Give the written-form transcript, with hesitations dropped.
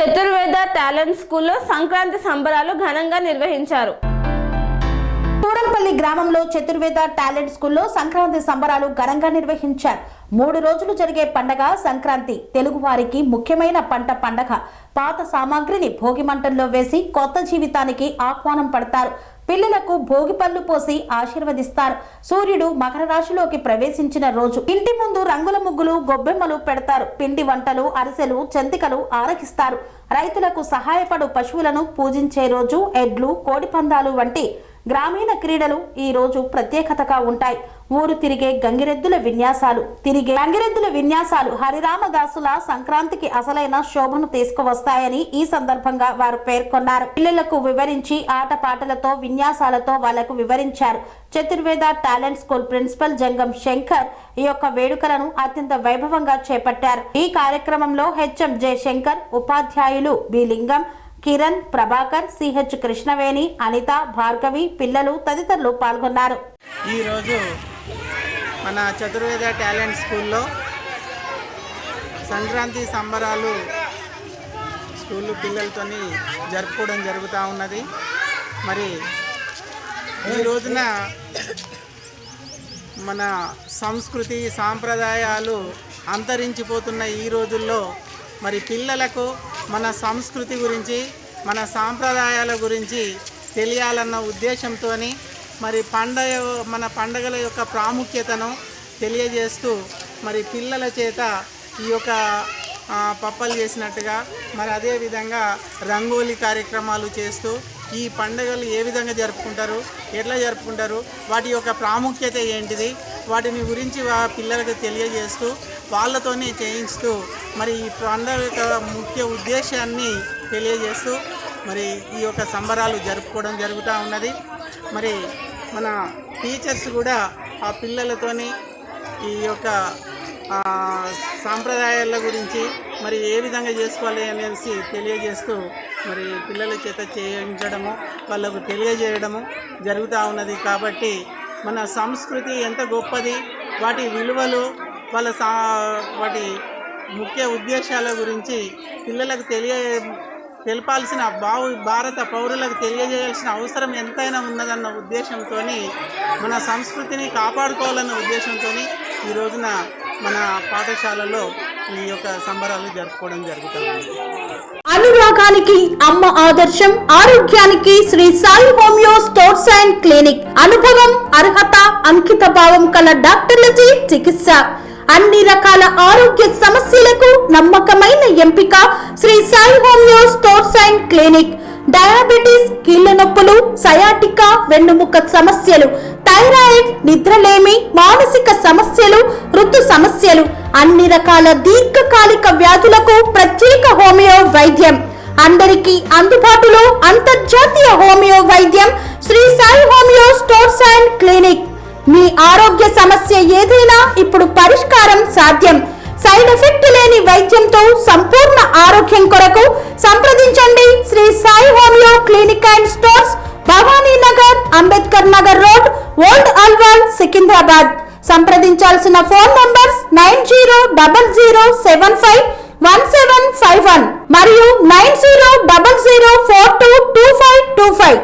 చతుర్వేద talent స్కూల్లో సంక్రాంతి సంబరాలు ఘనంగా నిర్వహించారు. తూరంపల్లి గ్రామంలో చతుర్వేద టాలెంట్ స్కూల్లో సంక్రాంతి సంబరాలు ఘనంగా నిర్వహించారు. 3 రోజులు జరిగే పండగ సంక్రాంతి తెలుగువారికి ముఖ్యమైన పండగ. పాత సామాగ్రిని భోగి మంటల్లో వేసి కొత్త జీవితానికి ఆహ్వానం పడతారు. పిల్లలకు భోగి పళ్ళు పోసి ఆశీర్వదిస్తారు. సూర్యుడు మకర రాశిలోకి ప్రవేశించిన రోజు ఇంటి ముందు రంగుల ముగ్గులు, గొబ్బెమ్మలు పెడతారు. పిండి వంటలు, అరిసెలు, జంతికలు ఆరగిస్తారు. రైతులకు సహాయపడు పశువులను పూజించే రోజు ఎడ్లు, కోడిపందాలు వంటి గ్రామీణ క్రీడలు ఈ రోజు ప్రత్యేకతగా ఉంటాయి. ఊరు తిరిగే గంగిరెద్దుల విన్యాసాలు హరిరామదాసుల సంక్రాంతికి అసలైన శోభను తీసుకువస్తాయని ఈ సందర్భంగా వారు పేర్కొన్నారు. పిల్లలకు వివరించి ఆటపాటలతో విన్యాసాలతో వాళ్లకు వివరించారు. చతుర్వేద టాలెంట్ స్కూల్ ప్రిన్సిపల్ జంగం శంకర్ ఈ యొక్క వేడుకలను అత్యంత వైభవంగా చేపట్టారు. ఈ కార్యక్రమంలో హెచ్ఎం జయశంకర్, ఉపాధ్యాయులు బి లింగం, కిరణ్, ప్రభాకర్, సిహెచ్ కృష్ణవేణి, అనిత, భార్గవి, పిల్లలు తదితరులు పాల్గొన్నారు. ఈరోజు మన చతుర్వేద టాలెంట్ స్కూల్లో సంక్రాంతి సంబరాలు స్కూలు పిల్లలతో జరుపుకోవడం జరుగుతూ ఉన్నది. మరి ఈ రోజున మన సంస్కృతి సాంప్రదాయాలు అంతరించిపోతున్న ఈ రోజుల్లో మరి పిల్లలకు మన సంస్కృతి గురించి, మన సాంప్రదాయాల గురించి తెలియాలన్న ఉద్దేశంతో మరి మన పండగల యొక్క ప్రాముఖ్యతను తెలియజేస్తూ మరి పిల్లల చేత ఈ యొక్క పప్పలు చేసినట్టుగా మరి అదేవిధంగా రంగోలీ కార్యక్రమాలు చేస్తూ ఈ పండుగలు ఏ విధంగా జరుపుకుంటారు, ఎట్లా జరుపుకుంటారు, వాటి యొక్క ప్రాముఖ్యత ఏంటిది, వాటిని గురించి పిల్లలకు తెలియజేస్తూ వాళ్ళతోనే చేయిస్తూ మరి ఈ పండుగ యొక్క ముఖ్య ఉద్దేశాన్ని తెలియజేస్తూ మరి ఈ యొక్క సంబరాలు జరుపుకోవడం జరుగుతూ ఉన్నది. మరి మన టీచర్స్ కూడా ఆ పిల్లలతోని ఈ యొక్క సాంప్రదాయాల గురించి మరి ఏ విధంగా చేసుకోవాలి అనేసి తెలియజేస్తూ మరి పిల్లల చేత చేయించడము, వాళ్ళకు తెలియజేయడము జరుగుతూ ఉన్నది. కాబట్టి మన సంస్కృతి ఎంత గొప్పది, వాటి విలువలు, వాటి ముఖ్య ఉద్దేశాల గురించి పిల్లలకు తెలపాల్సిన భారత పౌరులకు తెలియజేయాల్సిన అవసరం ఎంతైనా ఉన్నదన్న ఉద్దేశంతో మన సంస్కృతిని కాపాడుకోవాలన్న ఉద్దేశంతో ఈ రోజున మన పాఠశాలలో ఈ యొక్క సంబరాలు జరుపుకోవడం జరుగుతుంది. అనురాగానికి అమ్మ ఆదర్శం, ఆరోగ్యానికి Shri Sai homeo stores and clinic. అనుభవం, అర్హత, అంకిత భావం కల డాక్టర్లచే చికిత్స. అన్ని రకాల ఆరోగ్య సమస్యలకు నమ్మకమైన ఎంపిక Shri Sai homeo stores and clinic. Diabetes, కీళ్ల నొప్పులు, సయాటికా, వెన్నుముక సమస్యలు, థైరాయిడ్, నిద్రలేమి, మానసిక సమస్యలు, ఋతు సమస్యలు, అన్ని రకాల దీర్ఘకాలిక వ్యాధులకు ప్రత్యేక హోమియో వైద్యం. అందరికీ అందుబాటులో అంతర్జాతీయ హోమియో వైద్యం Shri Sai homeo stores and clinic. మీ ఆరోగ్య సమస్య ఏదైనా ఇప్పుడు పరిష్కారం సాధ్యం. సైడ్ ఎఫెక్ట్ లేని వైద్యంతో సంపూర్ణ ఆరోగ్యం కొరకు సంప్రదించండి Shri Sai homeo clinic and stores, Bhavani Nagar, Ambedkar Nagar road, old Alwal, Secunderabad. సంప్రదించాల్సిన ఫోన్ నంబర్స్ 9000751751 మరియు 9000422525.